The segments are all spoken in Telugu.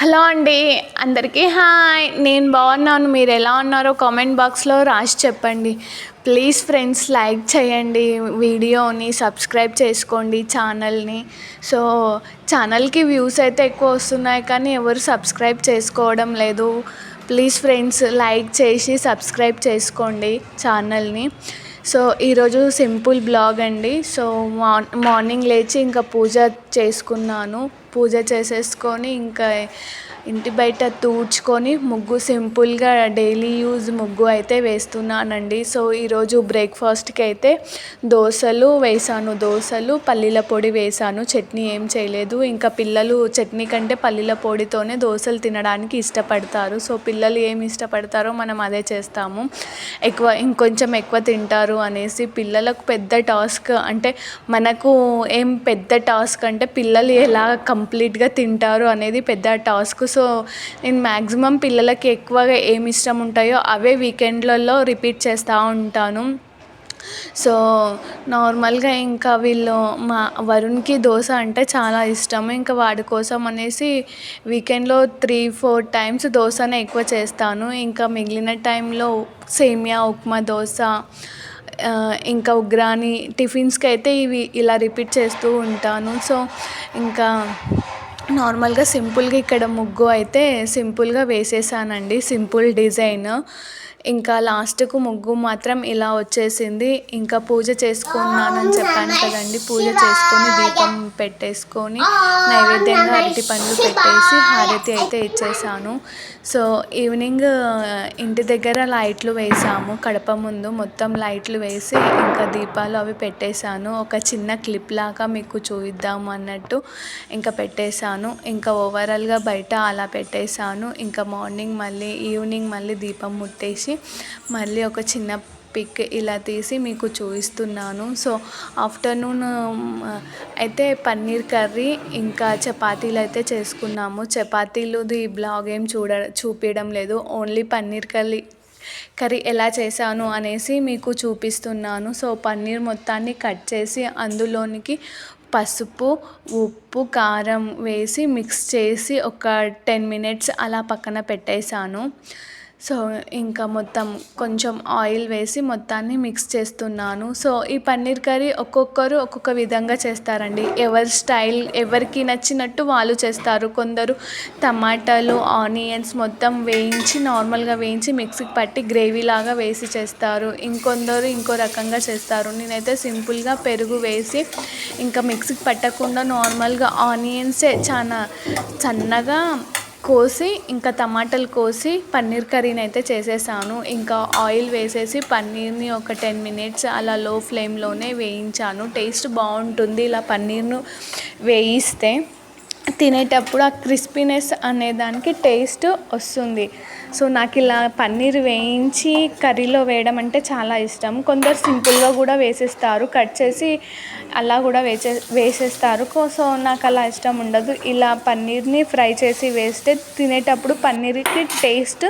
హలో అండి, అందరికీ హాయ్. నేను బాగున్నాను. మీరు ఎలా ఉన్నారో కామెంట్ బాక్స్లో రాసి చెప్పండి. ప్లీజ్ ఫ్రెండ్స్, లైక్ చేయండి, వీడియోని సబ్స్క్రైబ్ చేసుకోండి ఛానల్ని. సో ఛానల్కి వ్యూస్ అయితే ఎక్కువ వస్తున్నాయి, కానీ ఎవరు సబ్స్క్రైబ్ చేసుకోవడం లేదు. ప్లీజ్ ఫ్రెండ్స్, లైక్ చేసి సబ్స్క్రైబ్ చేసుకోండి ఛానల్ని. సో ఈరోజు సింపుల్ బ్లాగ్ అండి. సో మార్నింగ్ లేచి ఇంకా పూజ చేసుకున్నాను. పూజ చేసేసుకొని ఇంకా ఇంటి బయట తూడ్చుకొని ముగ్గు సింపుల్గా డైలీ యూజ్ ముగ్గు అయితే వేస్తున్నానండి. సో ఈరోజు బ్రేక్ఫాస్ట్కి అయితే దోశలు వేసాను. దోశలు పల్లీల పొడి వేసాను, చట్నీ ఏం చేయలేదు. ఇంకా పిల్లలు చట్నీ కంటే పల్లీల పొడితోనే దోశలు తినడానికి ఇష్టపడతారు. సో పిల్లలు ఏమి ఇష్టపడతారో మనం అదే చేస్తాము. ఇంకొంచెం ఎక్కువ తింటారు అనేసి. పిల్లలకు పెద్ద టాస్క్ అంటే మనకు ఏం పెద్ద టాస్క్ అంటే పిల్లలు ఎలా కంప్లీట్గా తింటారు అనేది పెద్ద టాస్క్. సో నేను మ్యాక్సిమం పిల్లలకి ఎక్కువగా ఏమి ఇష్టం ఉంటాయో అవే వీకెండ్లలో రిపీట్ చేస్తూ ఉంటాను. సో నార్మల్గా ఇంకా మా వరుణ్కి దోశ అంటే చాలా ఇష్టము. ఇంకా వాడి కోసం అనేసి వీకెండ్లో 3-4 టైమ్స్ దోశనే ఎక్కువ చేస్తాను. ఇంకా మిగిలిన టైంలో సేమియా ఉప్మా దోశ, ఇంకా ఉగ్రాని టిఫిన్స్కి అయితే ఇవి ఇలా రిపీట్ చేస్తూ ఉంటాను. సో ఇంకా నార్మల్గా సింపుల్గా ఇక్కడ ముగ్గు అయితే సింపుల్గా వేసేసానండి, సింపుల్ డిజైన్. ఇంకా లాస్ట్కు ముగ్గు మాత్రం ఇలా వచ్చేసింది. ఇంకా పూజ చేసుకున్నానని చెప్పాను కదండి. పూజ చేసుకొని దీపం పెట్టేసుకొని నైవేద్యంగా అరటి పండ్లు పెట్టేసి హారతి అయితే ఇచ్చేసాను. సో ఈవినింగ్ ఇంటి దగ్గర లైట్లు వేసాము. కడప ముందు మొత్తం లైట్లు వేసి ఇంకా దీపాలు అవి పెట్టేశాను. ఒక చిన్న క్లిప్ లాగా మీకు చూద్దాము అన్నట్టు ఇంకా పెట్టేశాను. ఇంకా ఓవరాల్గా బయట అలా పెట్టేశాను. ఇంకా ఈవినింగ్ మళ్ళీ దీపం ముట్టేసి మళ్ళీ ఒక చిన్న పిక్ ఇలా తీసి మీకు చూపిస్తున్నాను. సో ఆఫ్టర్నూన్ అయితే పన్నీర్ కర్రీ ఇంకా చపాతీలు అయితే చేసుకున్నాము. చపాతీలుది బ్లాగ్ ఏం చూపించడం లేదు, ఓన్లీ పన్నీర్ కర్రీ ఎలా చేశాను అనేసి మీకు చూపిస్తున్నాను. సో పన్నీర్ మొత్తాన్ని కట్ చేసి అందులోనికి పసుపు, ఉప్పు, కారం వేసి మిక్స్ చేసి ఒక 10 minutes అలా పక్కన పెట్టేశాను. సో ఇంకా మొత్తం కొంచెం ఆయిల్ వేసి మొత్తాన్ని మిక్స్ చేస్తున్నాను. సో ఈ పన్నీర్ కర్రీ ఒక్కొక్కరు ఒక్కొక్క విధంగా చేస్తారండి. ఎవరి స్టైల్ ఎవరికి నచ్చినట్టు వాళ్ళు చేస్తారు. కొందరు టమాటాలు, ఆనియన్స్ మొత్తం నార్మల్గా వేయించి మిక్సీకి పట్టి గ్రేవీ లాగా వేసి చేస్తారు. ఇంకొందరు ఇంకో రకంగా చేస్తారు. నేనైతే సింపుల్గా పెరుగు వేసి ఇంకా మిక్సీకి పట్టకుండా నార్మల్గా ఆనియన్సే చాలా సన్నగా కోసి ఇంకా టమాటాలు కోసి పన్నీర్ కర్రీని అయితే చేసేసాను. ఇంకా ఆయిల్ వేసేసి పన్నీర్ని ఒక 10 minutes అలా లో ఫ్లేమ్లోనే వేయించాను. టేస్ట్ బాగుంటుంది ఇలా పన్నీర్ను వేయిస్తే. తినేటప్పుడు ఆ క్రిస్పీనెస్ అనేదానికి టేస్ట్ వస్తుంది. సో నాకు ఇలా పన్నీర్ వేయించి కర్రీలో వేయడం అంటే చాలా ఇష్టం. కొందరు సింపుల్గా కూడా వేసేస్తారు, కట్ చేసి అలా కూడా వేసేస్తారు. సో నాకు అలా ఇష్టం ఉండదు. ఇలా పన్నీర్ని ఫ్రై చేసి వేస్తే తినేటప్పుడు పన్నీర్కి టేస్ట్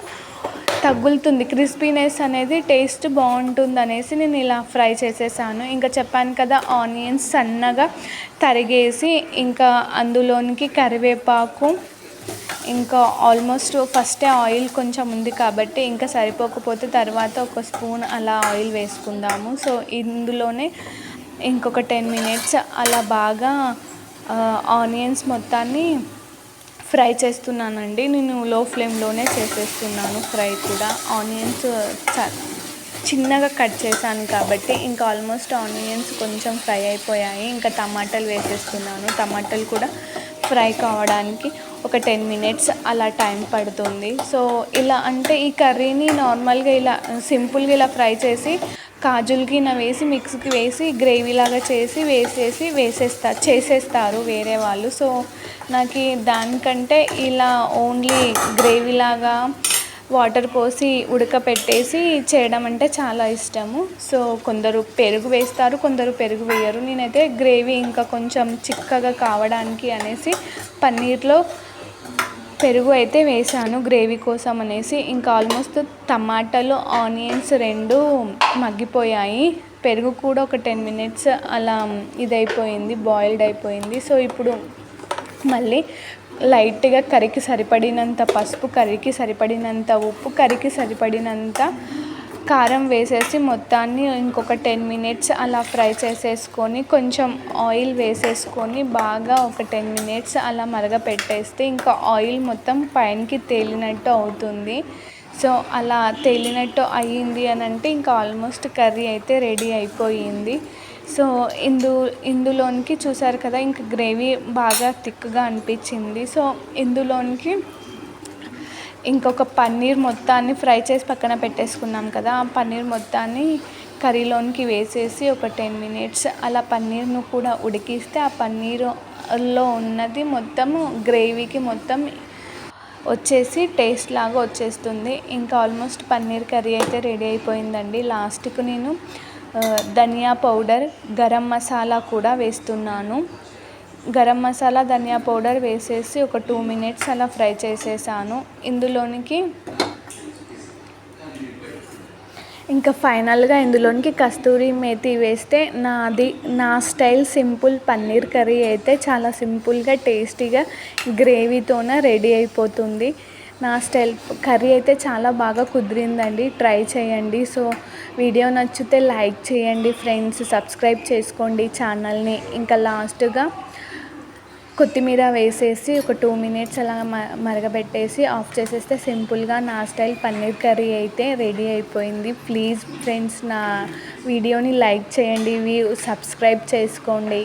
తగులుతుంది, క్రిస్పీనెస్ అనేది టేస్ట్ బాగుంటుంది అనేసి నేను ఇలా ఫ్రై చేసేసాను. ఇంకా చెప్పాను కదా, ఆనియన్స్ సన్నగా తరిగేసి ఇంకా అందులోనికి కరివేపాకు, ఇంకా ఆల్మోస్ట్ ఫస్టే ఆయిల్ కొంచెం ఉంది కాబట్టి ఇంకా సరిపోకపోతే తర్వాత ఒక స్పూన్ అలా ఆయిల్ వేసుకుందాము. సో ఇందులోనే ఇంకొక 10 minutes అలా బాగా ఆనియన్స్ మొత్తాన్ని ఫ్రై చేస్తున్నానండి. నేను లో ఫ్లేమ్లోనే చేసేస్తున్నాను ఫ్రై కూడా. ఆనియన్స్ చిన్నగా కట్ చేశాను కాబట్టి ఇంకా ఆల్మోస్ట్ ఆనియన్స్ కొంచెం ఫ్రై అయిపోయాయి. ఇంకా టమాటాలు వేసేస్తున్నాను. టమాటాలు కూడా ఫ్రై కావడానికి ఒక 10 minutes అలా టైం పడుతుంది. సో ఇలా అంటే ఈ కర్రీని నార్మల్గా ఇలా సింపుల్గా ఇలా ఫ్రై చేసి కాజులకి వేసి మిక్స్కి వేసి గ్రేవీలాగా చేసి చేసేస్తారు వేరే వాళ్ళు. సో నాకు దానికంటే ఇలా ఓన్లీ గ్రేవీలాగా వాటర్ పోసి ఉడకపెట్టేసి చేయడం అంటే చాలా ఇష్టము. సో కొందరు పెరుగు వేస్తారు, కొందరు పెరుగు వేయరు. నేనైతే గ్రేవీ ఇంకా కొంచెం చిక్కగా కావడానికి అనేసి పన్నీర్లో పెరుగు అయితే వేసాను గ్రేవీ కోసం అనేసి. ఇంకా ఆల్మోస్ట్ టమాటాలు, ఆనియన్స్ 2 మగ్గిపోయాయి. పెరుగు కూడా ఒక 10 minutes అలా ఇదైపోయింది, బాయిల్డ్ అయిపోయింది. సో ఇప్పుడు మళ్ళీ లైట్గా కర్రీకి సరిపడినంత పసుపు, కర్రీకి సరిపడినంత ఉప్పు, కర్రీకి సరిపడినంత కారం వేసేసి మొత్తాన్ని ఇంకొక 10 మినిట్స్ అలా ఫ్రై చేసేసుకొని కొంచెం ఆయిల్ వేసేసుకొని బాగా ఒక 10 మినిట్స్ అలా మరగపెట్టేస్తే ఇంకా ఆయిల్ మొత్తం పైనకి తేలినట్టు అవుతుంది. సో అలా తేలినట్టు అయ్యింది అని అంటే ఇంకా ఆల్మోస్ట్ కర్రీ అయితే రెడీ అయిపోయింది. సో ఇందులోనికి చూసారు కదా, ఇంక గ్రేవీ బాగా థిక్గా అనిపించింది. సో ఇందులోనికి ఇంకొక పన్నీర్ మొత్తాన్ని ఫ్రై చేసి పక్కన పెట్టేసుకున్నాం కదా, ఆ పన్నీర్ మొత్తాన్ని కర్రీలోనికి వేసేసి ఒక 10 మినిట్స్ అలా పన్నీర్ను కూడా ఉడికిస్తే ఆ పన్నీరులో ఉన్నది మొత్తము గ్రేవీకి మొత్తం వచ్చేసి టేస్ట్ లాగా వచ్చేస్తుంది. ఇంకా ఆల్మోస్ట్ పన్నీర్ కర్రీ అయితే రెడీ అయిపోయిందండి. లాస్ట్కు నేను ధనియా పౌడర్, గరం మసాలా కూడా వేస్తున్నాను. గరం మసాలా, ధనియా పౌడర్ వేసేసి ఒక 2 మినిట్స్ అలా ఫ్రై చేసేసాను. ఇందులోనికి ఇంకా ఫైనల్గా ఇందులోనికి కస్తూరి మేతి వేస్తే నా స్టైల్ సింపుల్ పన్నీర్ కర్రీ అయితే చాలా సింపుల్గా టేస్టీగా గ్రేవీతోనే రెడీ అయిపోతుంది. నా స్టైల్ కర్రీ అయితే చాలా బాగా కుదిరిందండి. ట్రై చేయండి. సో వీడియో నచ్చితే లైక్ చేయండి ఫ్రెండ్స్, సబ్స్క్రైబ్ చేసుకోండి ఛానల్ని. ఇంకా లాస్ట్గా కొత్తిమీర వేసేసి ఒక 2 మినిట్స్ అలా మరగబెట్టేసి ఆఫ్ చేసేస్తే సింపుల్గా నా స్టైల్ పన్నీర్ కర్రీ అయితే రెడీ అయిపోయింది. ప్లీజ్ ఫ్రెండ్స్ నా వీడియోని లైక్ చేయండి, సబ్స్క్రైబ్ చేసుకోండి.